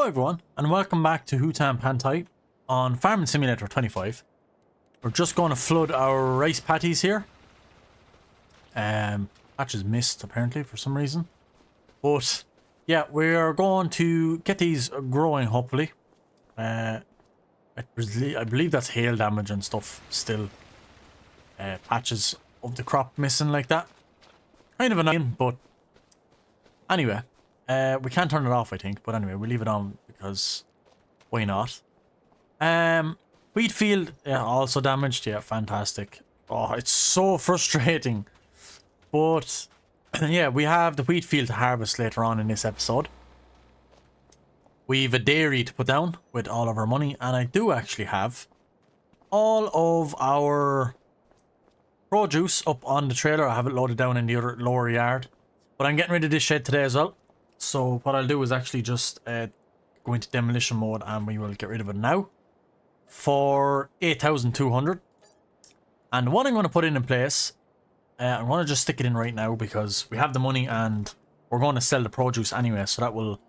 Hello everyone, and welcome back to Hutan Pantai on Farming Simulator 25. We're just going to flood our rice patties here. Patches missed apparently for some reason. But yeah, we're going to get these growing hopefully. I believe that's hail damage and stuff still. Patches of the crop missing like that. Kind of annoying, but anyway. We can't turn it off, I think, but anyway, we'll leave it on because why not? Wheat field, yeah, also damaged. Yeah, fantastic. Oh, it's so frustrating. But yeah, we have the wheat field to harvest later on in this episode. We've a dairy to put down with all of our money, and I do actually have all of our produce up on the trailer. I have it loaded down in the other lower yard, but I'm getting rid of this shed today as well. So what I'll do is actually just go into demolition mode, and we will get rid of it now for 8,200. And what I'm going to put in place, I'm going to just stick it in right now because we have the money and we're going to sell the produce anyway, so that will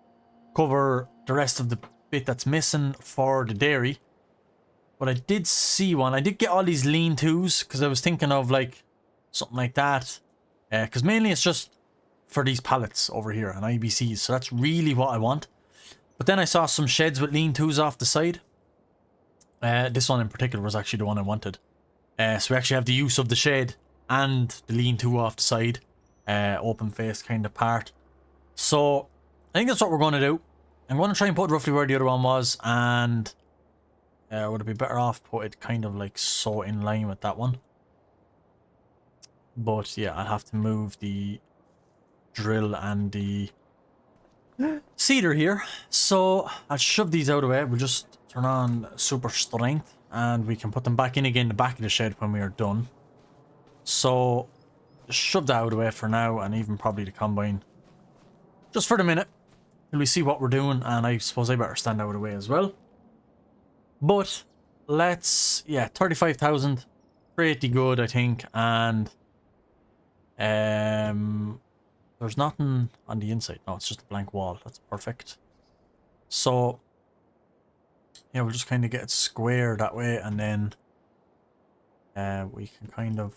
cover the rest of the bit that's missing for the dairy. But I did see one. I did get all these lean-tos because I was thinking of like something like that, because mainly it's just for these pallets over here and IBCs, so that's really what I want. But then I saw some sheds with lean-tos off the side. This one in particular was actually the one I wanted. So we actually have the use of the shed and the lean-to off the side, open face kind of part. So I think that's what we're going to do. I'm going to try and put roughly where the other one was, and would it be better off put it kind of like so in line with that one? But yeah, I'll have to move the drill and the seeder here, so I'll shove these out of the way. We'll just turn on super strength and we can put them back in again the back of the shed when we are done. So just shove that out of the way for now, and even probably the combine just for the minute till we see what we're doing. And I suppose I better stand out of the way as well. But let's, yeah, 35,000 pretty good I think. And there's nothing on the inside. No, it's just a blank wall. That's perfect. So yeah, we'll just kind of get it square that way, and then we can kind of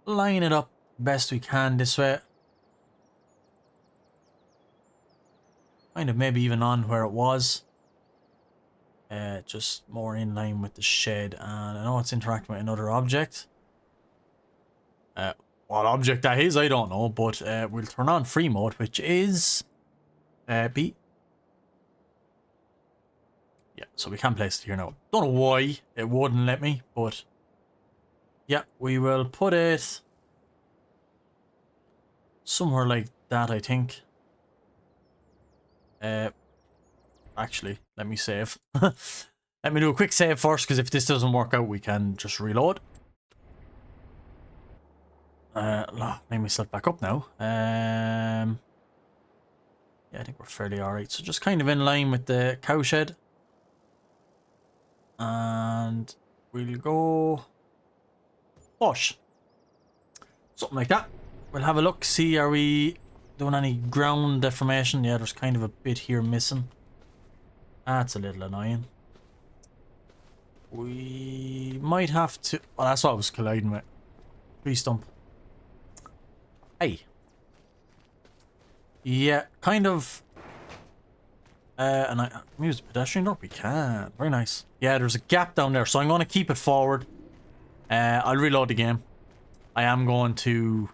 line it up best we can this way. Kind of maybe even on where it was. Just more in line with the shed. And I know it's interacting with another object. What object that is, I don't know, but we'll turn on free mode, which is B. Yeah, so we can place it here now. Don't know why it wouldn't let me, but yeah, we will put it somewhere like that, I think. Actually, let me save. Let me do a quick save first, because if this doesn't work out, we can just reload. Name myself back up now. Yeah, I think we're fairly alright. So just kind of in line with the cow shed. And we'll go push. Something like that. We'll have a look, see are we doing any ground deformation. Yeah, there's kind of a bit here missing. That's a little annoying. We might have to... Oh, that's what I was colliding with. Tree stump. Hey. Yeah, kind of. And I use the pedestrian door. We can. Very nice. Yeah, there's a gap down there, so I'm going to keep it forward. I'll reload the game. I am going to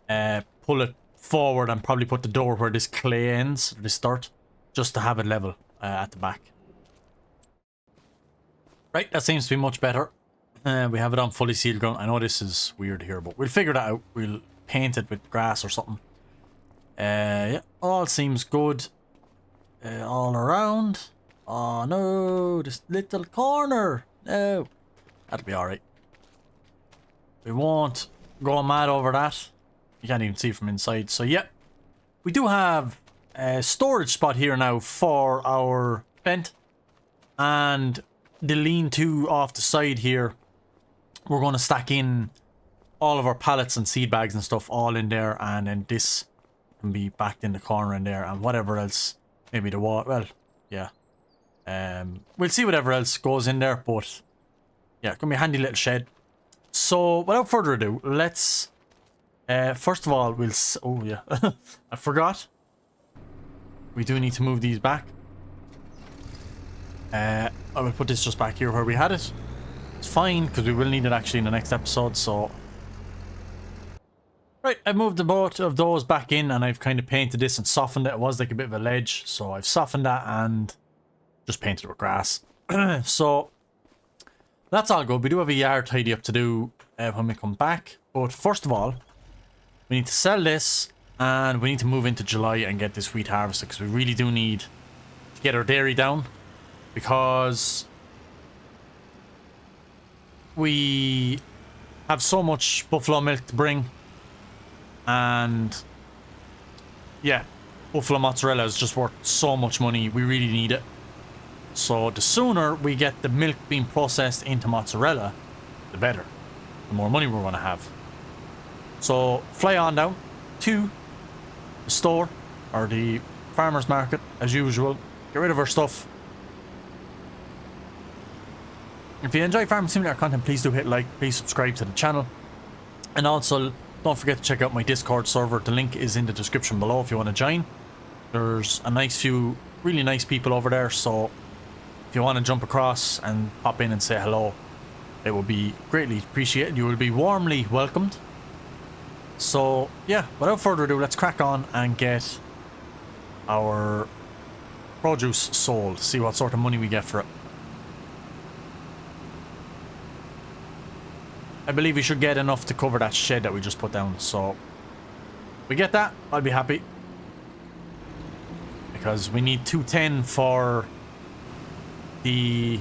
pull it forward and probably put the door where this clay ends, this dirt, just to have it level at the back. Right, that seems to be much better. We have it on fully sealed ground. I know this is weird here, but we'll figure that out. We'll paint it with grass or something. Yeah, all seems good. All around. Oh no, this little corner. No, that'll be alright. We won't go mad over that. You can't even see from inside. So yeah, we do have a storage spot here now for our vent. And the lean-to off the side here, we're going to stack in all of our pallets and seed bags and stuff all in there, and then this can be backed in the corner in there, and whatever else Maybe the wall. Well, yeah. We'll see whatever else goes in there, but yeah, it's gonna be a handy little shed. So without further ado, let's first of all oh yeah, I forgot. We do need to move these back. I will put this just back here where we had it. It's fine because we will need it actually in the next episode. So right, I've moved the both of those back in, and I've kind of painted this and softened it. It was like a bit of a ledge, so I've softened that and just painted it with grass. So that's all good. We do have a yard tidy up to do when we come back. But first of all, we need to sell this, and we need to move into July and get this wheat harvested, because we really do need to get our dairy down, because we have so much buffalo milk to bring, and yeah, buffalo mozzarella is just worth so much money. We really need it. So the sooner we get the milk being processed into mozzarella, the better. The more money we're going to have. So fly on down to the store, or the farmer's market as usual. Get rid of our stuff. If you enjoy Farming Simulator content, please do hit like, please subscribe to the channel. And also, don't forget to check out my Discord server. The link is in the description below if you want to join. There's a nice few really nice people over there, so if you want to jump across and pop in and say hello, it will be greatly appreciated. You will be warmly welcomed. So yeah, without further ado, let's crack on and get our produce sold. See what sort of money we get for it. I believe we should get enough to cover that shed that we just put down. So if we get that, I'll be happy, because we need 210 for the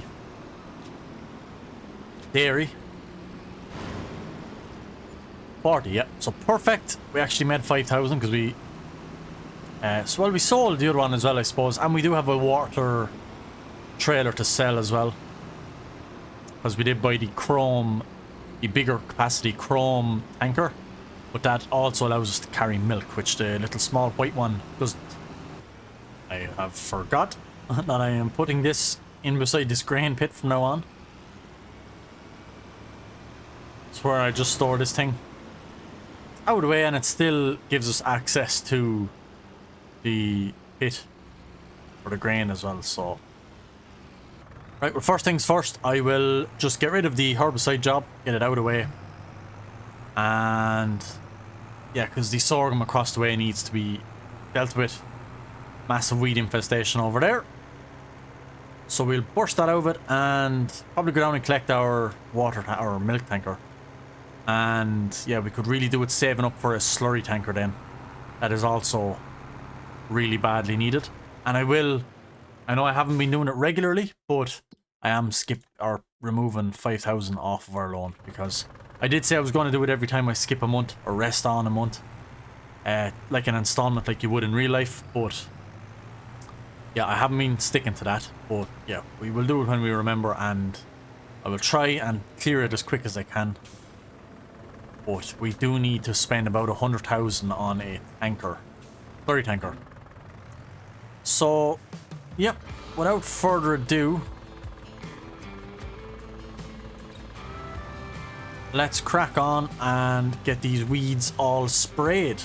dairy. 40, yeah, so perfect. We actually made 5,000 because we so well, we sold the other one as well, I suppose, and we do have a water trailer to sell as well, because we did buy the bigger capacity chrome tanker, but that also allows us to carry milk, which the little small white one doesn't. I have forgot that I am putting this in beside this grain pit from now on. It's where I just store this thing. Out of the way, and it still gives us access to the pit for the grain as well. So right, well, first things first, I will just get rid of the herbicide job, get it out of the way. And yeah, because the sorghum across the way needs to be dealt with. Massive weed infestation over there. So we'll burst that out of it and probably go down and collect our our milk tanker. And yeah, we could really do with saving up for a slurry tanker then. That is also really badly needed. And I know I haven't been doing it regularly, but I am removing 5,000 off of our loan, because I did say I was going to do it every time I skip a month or rest on a month. Like an installment like you would in real life, but yeah, I haven't been sticking to that. But yeah, we will do it when we remember, and I will try and clear it as quick as I can. But we do need to spend about 100,000 on a tanker, slurry tanker. So, yep, without further ado, let's crack on and get these weeds all sprayed.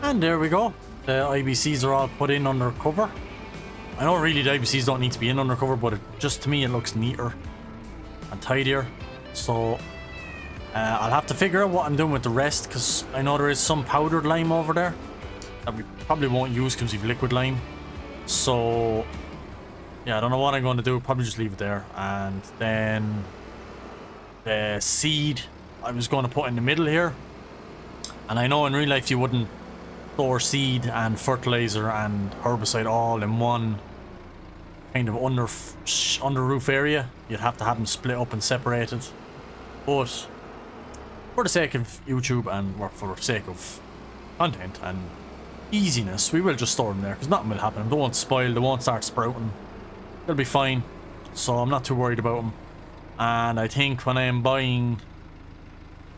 And there we go. The IBCs are all put in under cover. I know really the IBCs don't need to be in under cover, but just to me it looks neater and tidier. So I'll have to figure out what I'm doing with the rest, because I know there is some powdered lime over there that we probably won't use because we've liquid lime. So yeah, I don't know what I'm going to do. Probably just leave it there. And then the seed I was going to put in the middle here. And I know in real life you wouldn't store seed and fertilizer and herbicide all in one kind of under roof area. You'd have to have them split up and separated. But for the sake of YouTube and for the sake of content and easiness, we will just store them there, because nothing will happen. They won't spoil, they won't start sprouting. They'll be fine. So I'm not too worried about them. And I think when I am buying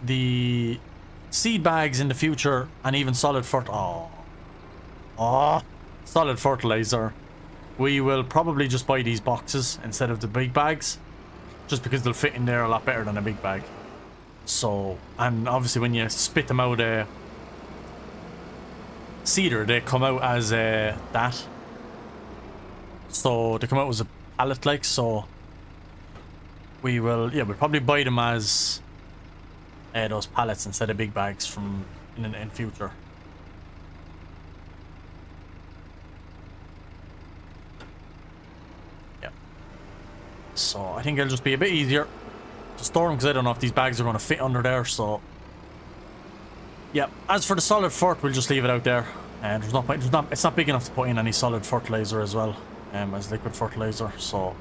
the seed bags in the future, and even solid solid fertilizer, we will probably just buy these boxes instead of the big bags, just because they'll fit in there a lot better than a big bag. So, and obviously when you spit them out cedar, they come out as that, so they come out as a pallet like. So we will, yeah, we'll probably buy them as those pallets instead of big bags from in future. Yeah, so I think it'll just be a bit easier to store them, because I don't know if these bags are going to fit under there. So yeah, as for the solid fert, we'll just leave it out there. And there's no point, it's not big enough to put in any solid fertilizer as well, as liquid fertilizer. So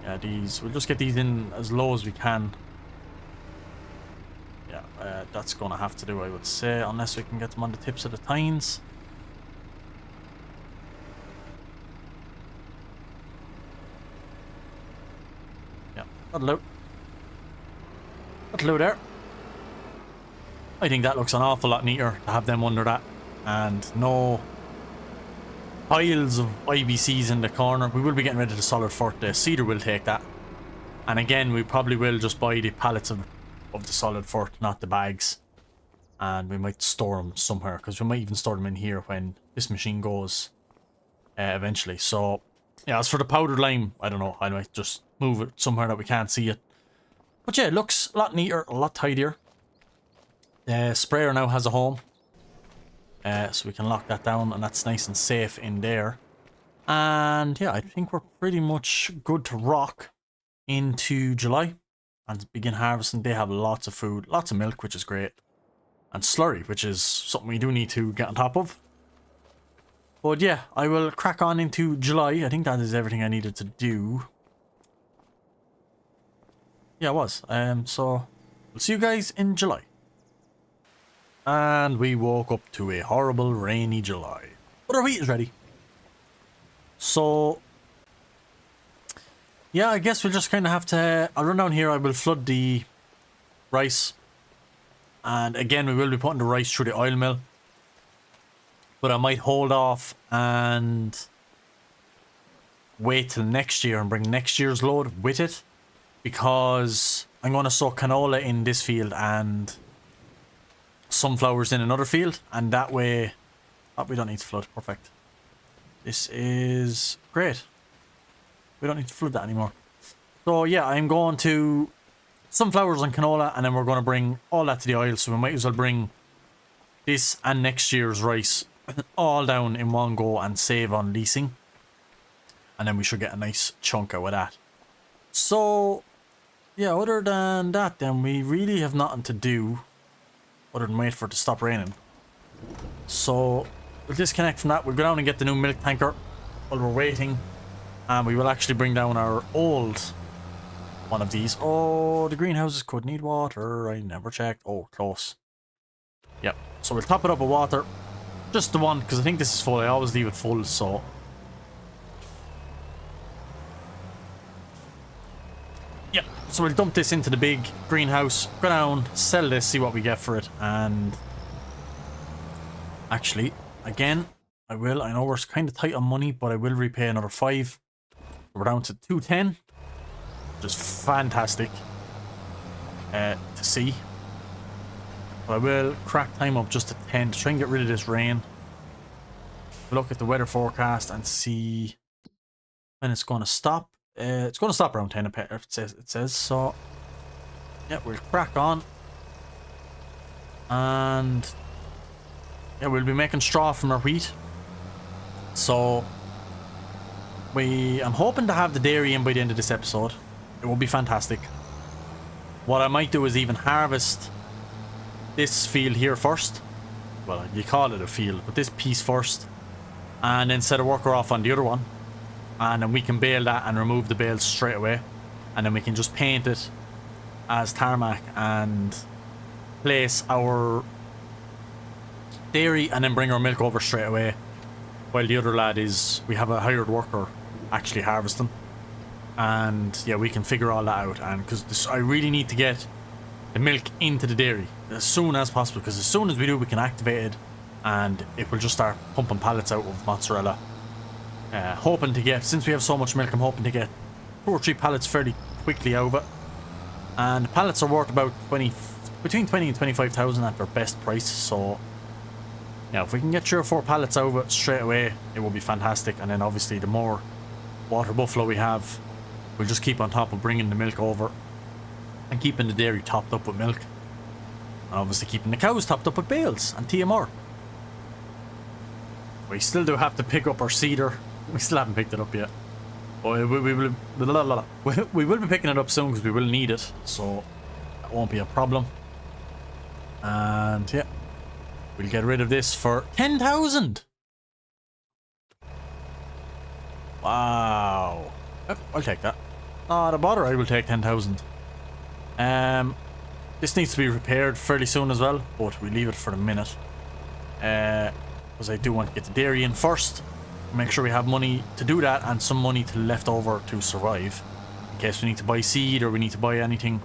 yeah, we'll just get these in as low as we can. Yeah, that's going to have to do, I would say, unless we can get them on the tips of the tines. Yeah, that'll do. That'll do there. I think that looks an awful lot neater to have them under that, and no piles of IBCs in the corner. We will be getting rid of the solid fert. The cedar will take that, and again we probably will just buy the pallets of the solid fert, not the bags, and we might store them somewhere, because we might even store them in here when this machine goes eventually. So yeah, as for the powdered lime, I don't know, I might just move it somewhere that we can't see it. But yeah, it looks a lot neater, a lot tidier. The sprayer now has a home, so we can lock that down, and that's nice and safe in there. And yeah, I think we're pretty much good to rock into July and begin harvesting. They have lots of food, lots of milk, which is great, and slurry, which is something we do need to get on top of. But yeah, I will crack on into July. I think that is everything I needed to do. Yeah, it was. So we'll see you guys in July. And we woke up to a horrible rainy July, but our wheat is ready. So yeah, I guess we'll just kind of have to, I'll run down here, I will flood the rice, and again we will be putting the rice through the oil mill, but I might hold off and wait till next year and bring next year's load with it, because I'm going to sow canola in this field and sunflowers in another field, and that way we don't need to flood. Perfect. This is great. We don't need to flood that anymore. So yeah, I'm going to sunflowers and canola, and then we're going to bring all that to the oil, so we might as well bring this and next year's rice all down in one go and save on leasing, and then we should get a nice chunk out of that. So yeah, other than that then, we really have nothing to do other than wait for it to stop raining. So we'll disconnect from that. We'll go down and get the new milk tanker while we're waiting, and we will actually bring down our old one of these. Oh, the greenhouses could need water. I never checked. Oh, close. Yep. So we'll top it up with water. Just the one, because I think this is full. I always leave it full, so. Yep. So we'll dump this into the big greenhouse, go down, sell this, see what we get for it, and actually, again, I know we're kind of tight on money, but I will repay another 5. We're down to 210, which is fantastic to see. But I will crack time up just to 10 to try and get rid of this rain. Look at the weather forecast and see when it's going to stop. It's going to stop around 10 it says. So, yeah, we'll crack on. And, yeah, we'll be making straw from our wheat. So, I'm hoping to have the dairy in by the end of this episode. It will be fantastic. What I might do is even harvest this field here first. Well, you call it a field, but this piece first. And then set a worker off on the other one. And then we can bale that and remove the bales straight away. And then we can just paint it as tarmac and place our dairy and then bring our milk over straight away. While the other lad we have a hired worker actually harvesting. And yeah, we can figure all that out. And because I really need to get the milk into the dairy as soon as possible. Because as soon as we do, we can activate it. And it will just start pumping pallets out of mozzarella. Hoping to get, since we have so much milk, I'm hoping to get 2 or 3 pallets fairly quickly out of it. And the pallets are worth about between 20 and 25,000 at their best price. So yeah, if we can get 3 or 4 pallets out of it straight away, it will be fantastic. And then obviously the more water buffalo we have, we'll just keep on top of bringing the milk over and keeping the dairy topped up with milk. And obviously keeping the cows topped up with bales and TMR. We still do have to pick up our cedar. We still haven't picked it up yet. But we will be picking it up soon because we will need it. So that won't be a problem. And yeah, we'll get rid of this for 10,000. Wow. Yep, I'll take that. Not a bother, I will take 10,000. This needs to be repaired fairly soon as well, but we leave it for a minute. Because I do want to get the dairy in first. Make sure we have money to do that and some money left over to survive. In case we need to buy seed or we need to buy anything.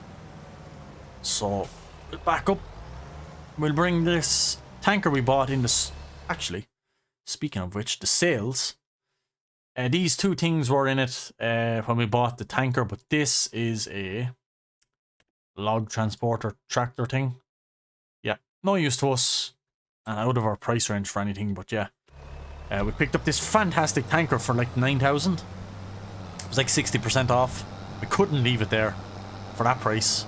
So, we'll back up. We'll bring this tanker we bought in this. Actually, speaking of which, the sales. These 2 things were in it when we bought the tanker, but this is a log transporter tractor thing. Yeah, no use to us and out of our price range for anything, but yeah. We picked up this fantastic tanker for like 9,000. It was like 60% off. We couldn't leave it there for that price.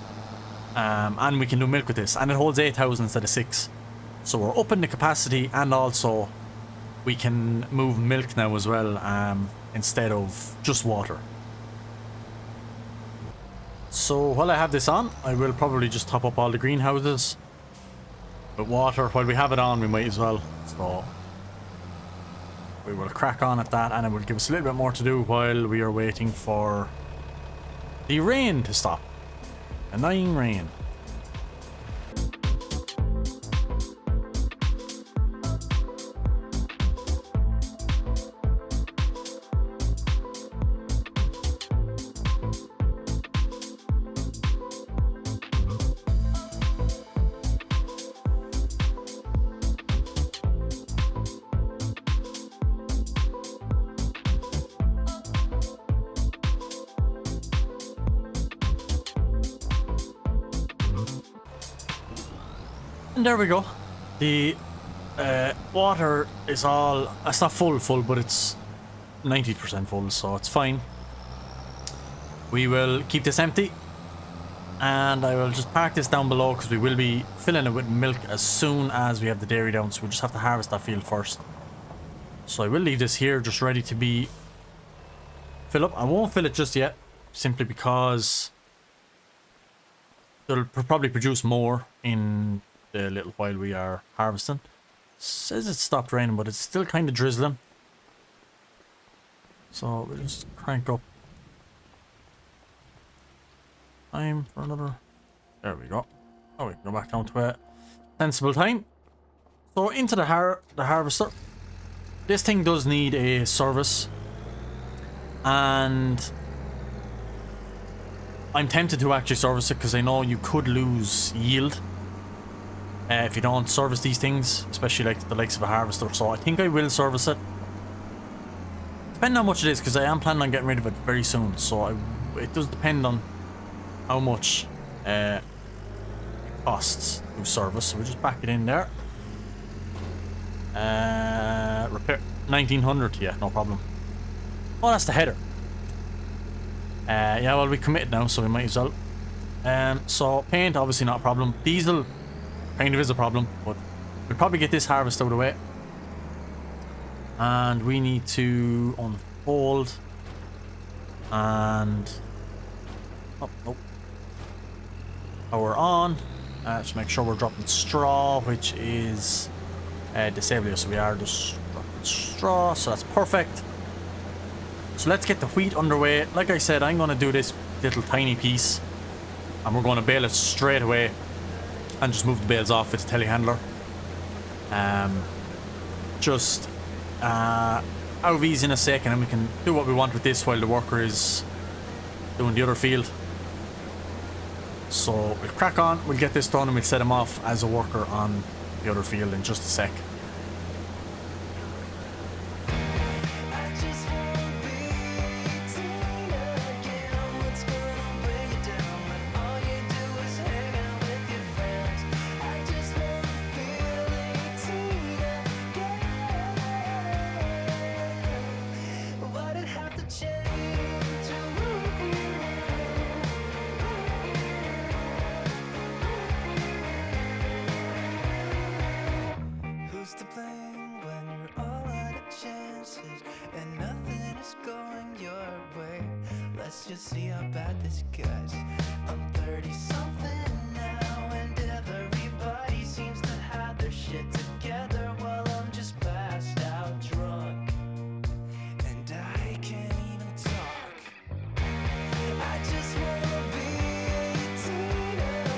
And we can do milk with this, and it holds 8,000 instead of 6. So we're upping the capacity, and also we can move milk now as well, instead of just water. So while I have this on, I will probably just top up all the greenhouses with water. While we have it on, we might as well. So we will crack on at that, and it will give us a little bit more to do while we are waiting for the rain to stop. Annoying rain. And there we go. The water is all, it's not full, but it's 90% full, so it's fine. We will keep this empty, and I will just park this down below because we will be filling it with milk as soon as we have the dairy down, so we just have to harvest that field first. So I will leave this here just ready to be filled up. I won't fill it just yet, simply because it'll probably produce more in the little while we are harvesting. Says it stopped raining, but it's still kind of drizzling. So we'll just crank up time for another. There we go. Oh, we can go back down to a sensible time. So into the harvester. This thing does need a service, and I'm tempted to actually service it because I know you could lose yield if you don't service these things, especially like the likes of a harvester. So I think I will service it, depending on how much it is, because I am planning on getting rid of it very soon. So it does depend on how much it costs. do service. So we just back it in there. Repair 1900. Yeah, no problem. Oh, that's the header. Yeah, well, we committed now, so we might as well. So paint, obviously not a problem. Diesel kind of is a problem, but we'll probably get this harvest out of the way. And we need to unfold. And oh, nope. Power on. Just make sure we're dropping straw, which is disable. So we are just dropping straw, so that's perfect. So let's get the wheat underway. Like I said, I'm going to do this little tiny piece, and we're going to bale it straight away and just move the bales off with the telehandler. Just out of ease in a second, and we can do what we want with this while the worker is doing the other field. So we'll crack on, we'll get this done, and we'll set him off as a worker on the other field in just a sec. Just see how bad this gets. I'm 30 something now, and everybody seems to have their shit together while I'm just passed out drunk, and I can't even talk. I just wanna be 18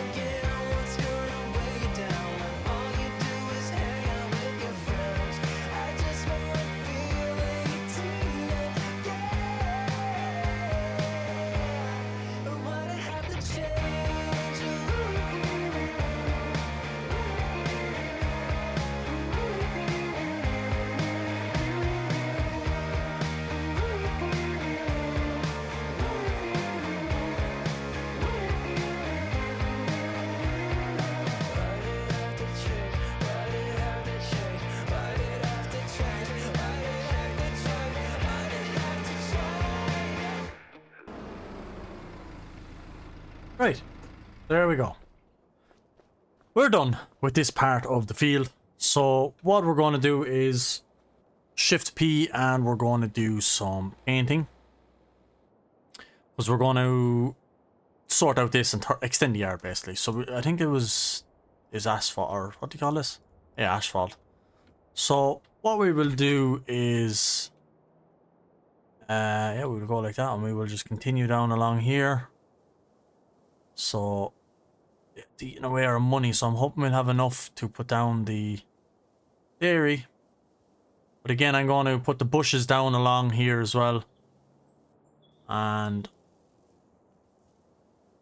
again. What's gonna weigh you down when all you do is hang out with your friends? I just wanna feel 18 again. Right, there we go. We're done with this part of the field. So what we're going to do is Shift P, and we're going to do some painting, because we're going to sort out this and extend the yard basically. So I think is asphalt, or what do you call this? Yeah, asphalt. So what we will do is yeah, we'll go like that, and we will just continue down along here. So it's eating away our money, so I'm hoping we'll have enough to put down the dairy. But again, I'm going to put the bushes down along here as well. And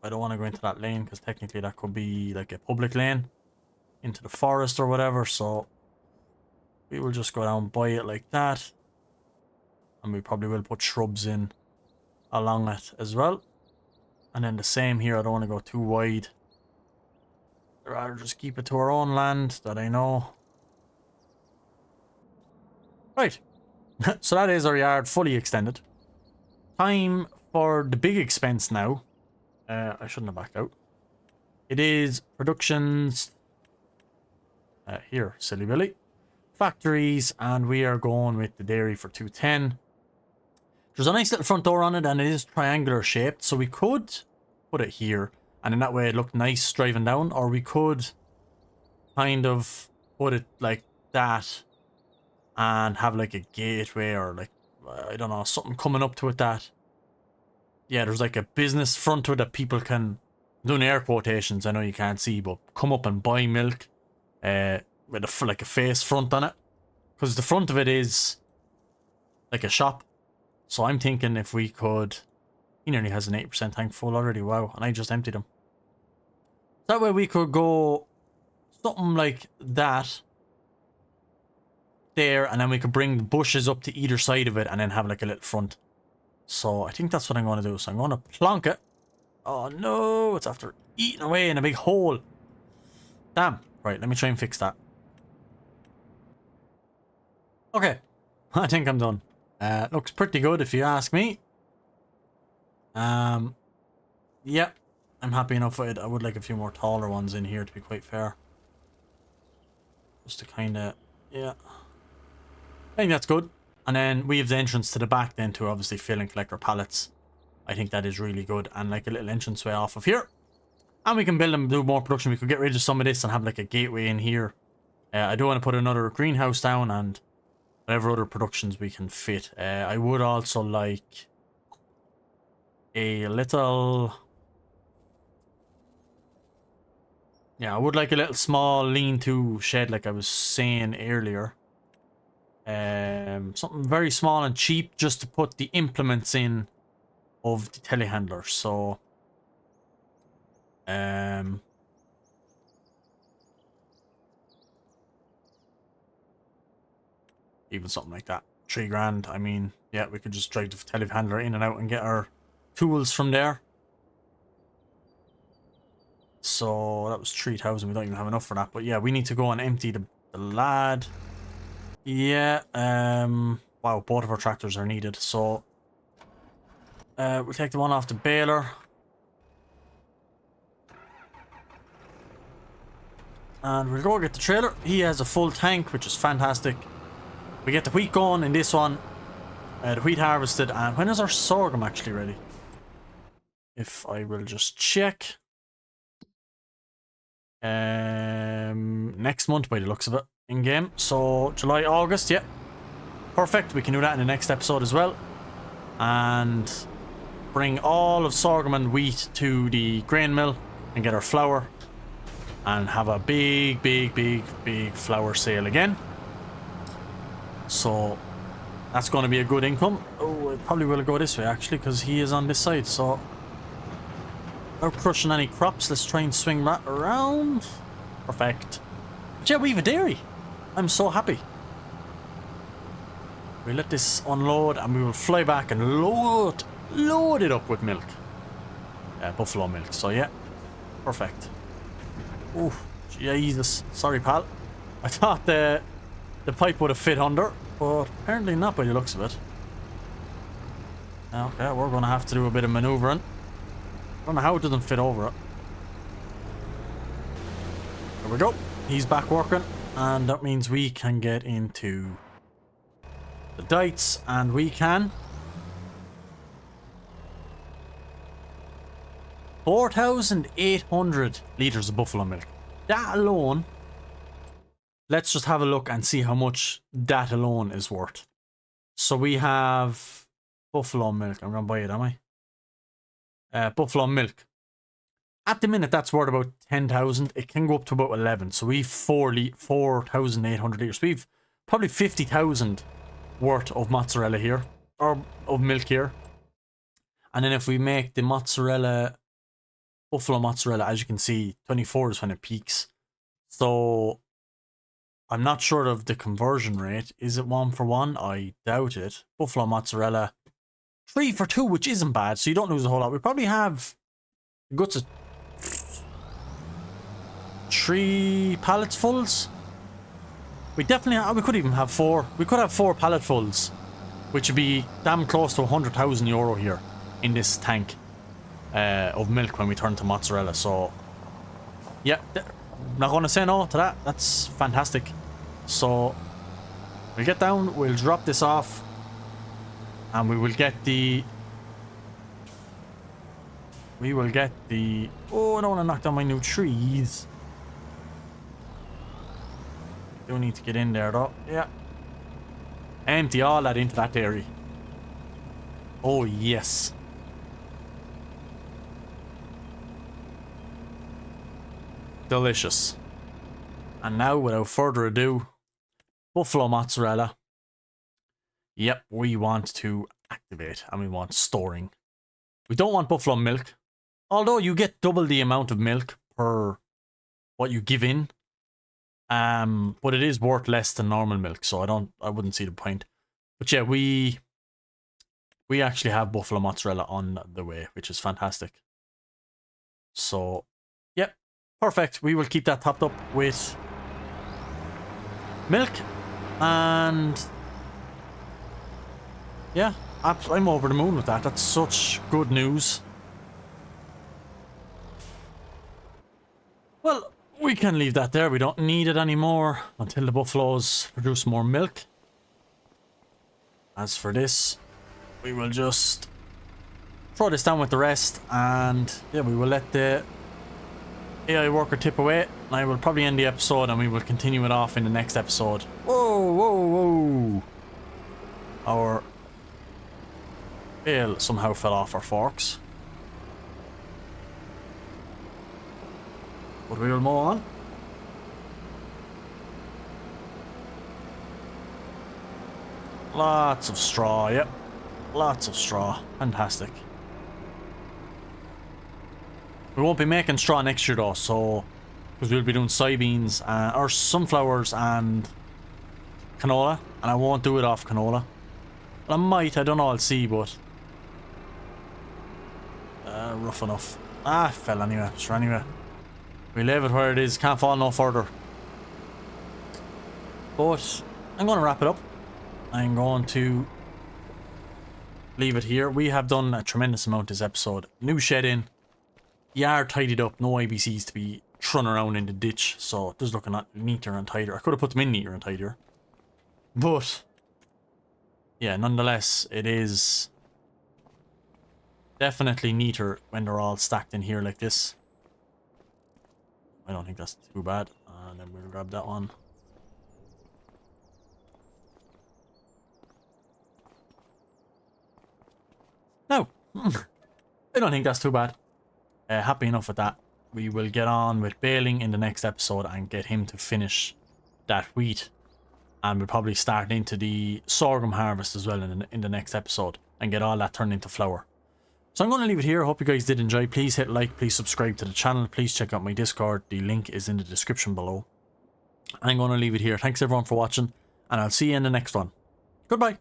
I don't want to go into that lane, because technically that could be like a public lane into the forest or whatever. So we will just go down by it like that. And we probably will put shrubs in along it as well. And then the same here, I don't want to go too wide. I'd rather just keep it to our own land that I know. Right. So that is our yard fully extended. Time for the big expense now. I shouldn't have backed out. It is productions. Here, silly Billy. Factories, and we are going with the dairy for 210. There's a nice little front door on it, and it is triangular shaped, so we could put it here, and in that way it looked nice driving down, or we could kind of put it like that and have like a gateway, or like, I don't know, something coming up to it that, yeah, there's like a business front to it that people can, I'm doing air quotations, I know you can't see, but come up and buy milk with a, like a face front on it, because the front of it is like a shop. So I'm thinking if we could... He nearly has an 8% tank full already, wow, and I just emptied him. That way we could go something like that there, and then we could bring the bushes up to either side of it and then have like a little front. So I think that's what I'm going to do. So I'm going to plonk it. Oh no, it's after eating away in a big hole. Damn. Right, let me try and fix that. Okay. I think I'm done. Looks pretty good if you ask me. Yeah. I'm happy enough with it. I would like a few more taller ones in here to be quite fair. Just to kind of... Yeah. I think that's good. And then we have the entrance to the back then to obviously fill and collect our pallets. I think that is really good. And like a little entranceway off of here. And we can build and do more production. We could get rid of some of this and have like a gateway in here. I do want to put another greenhouse down and whatever other productions we can fit. I would also like a little... Yeah, I would like a little small lean-to shed like I was saying earlier. Something very small and cheap just to put the implements in of the telehandler. So... even something like that. 3 grand. I mean, yeah, we could just drive the telehandler in and out and get our tools from there. So that was 3,000. We don't even have enough for that. But yeah, we need to go and empty the lad. Yeah. Wow, both of our tractors are needed. So we'll take the one off the baler. And we'll go get the trailer. He has a full tank, which is fantastic. We get the wheat going in this one. The wheat harvested. And when is our sorghum actually ready? If I will just check. Next month by the looks of it. In game. So July, August. Yeah. Perfect. We can do that in the next episode as well. And bring all of sorghum and wheat to the grain mill. And get our flour. And have a big flour sale again. So that's going to be a good income. Oh, it probably will go this way actually because he is on this side. So without crushing any crops, let's try and swing that around. Perfect. But yeah, we have a dairy. I'm so happy. We let this unload and we will fly back and load it up with milk. Buffalo milk. So yeah, perfect. Oh, Jesus. Sorry, pal. I thought the pipe would have fit under, but apparently not by the looks of it. Okay, we're going to have to do a bit of maneuvering. I don't know how it doesn't fit over it. There we go. He's back working, and that means we can get into the dites, and we can... 4,800 litres of buffalo milk. That alone... Let's just have a look and see how much that alone is worth. So we have buffalo milk. I'm going to buy it, am I? Buffalo milk. At the minute, that's worth about 10,000. It can go up to about 11. So we've 4,800 litres. We've probably 50,000 worth of mozzarella here. Or of milk here. And then if we make the mozzarella... Buffalo mozzarella, as you can see, 24 is when it peaks. So... I'm not sure of the conversion rate. Is it 1 for 1? I doubt it. Buffalo mozzarella. 3 for 2, which isn't bad, so you don't lose a whole lot. We probably have guts of 3 pallets fulls. We definitely we could even have 4. We could have 4 pallet fulls, which would be damn close to 100,000 euro here in this tank of milk when we turn to mozzarella. So, yeah. Not going to say no to that. That's fantastic. So we'll get down, we'll drop this off, and we will get the... Oh, I don't want to knock down my new trees. Do need to get in there though. Yeah. Empty all that into that dairy. Oh yes. Delicious. And now, without further ado, buffalo mozzarella. Yep, we want to activate and we want storing. We don't want buffalo milk. Although you get double the amount of milk per what you give in. But it is worth less than normal milk, so I wouldn't see the point. But yeah, we actually have buffalo mozzarella on the way, which is fantastic. So, yep. perfect. We will keep that topped up with milk. And yeah, I'm over the moon with that. That's such good news. Well, we can leave that there. We don't need it anymore until the buffaloes produce more milk. As for this, we will just throw this down with the rest, and yeah, we will let the AI worker tip away, and I will probably end the episode and we will continue it off in the next episode. Whoa, whoa, whoa. Our bale somehow fell off our forks. But we will move on. Lots of straw, yep. Lots of straw. Fantastic. We won't be making straw next year though, so because we'll be doing soybeans or sunflowers and canola, and I won't do it off canola. Well, I might, I don't know, I'll see, but rough enough. Ah, fell anyway. Sure, anyway. We leave it where it is, can't fall no further. But I'm going to wrap it up. I'm going to leave it here. We have done a tremendous amount this episode. New shed in. Yard tidied up. No IBCs to be thrown around in the ditch. So it does look a lot neater and tidier. I could have put them in neater and tidier. But yeah, nonetheless, it is definitely neater when they're all stacked in here like this. I don't think that's too bad. And then we'll grab that one. No, I don't think that's too bad. Happy enough with that. We will get on with baling in the next episode and get him to finish that wheat. And we'll probably start into the sorghum harvest as well in the next episode and get all that turned into flour. So I'm going to leave it here. I hope you guys did enjoy. Please hit like, please subscribe to the channel. Please check out my Discord. The link is in the description below. I'm going to leave it here. Thanks everyone for watching, and I'll see you in the next one. Goodbye.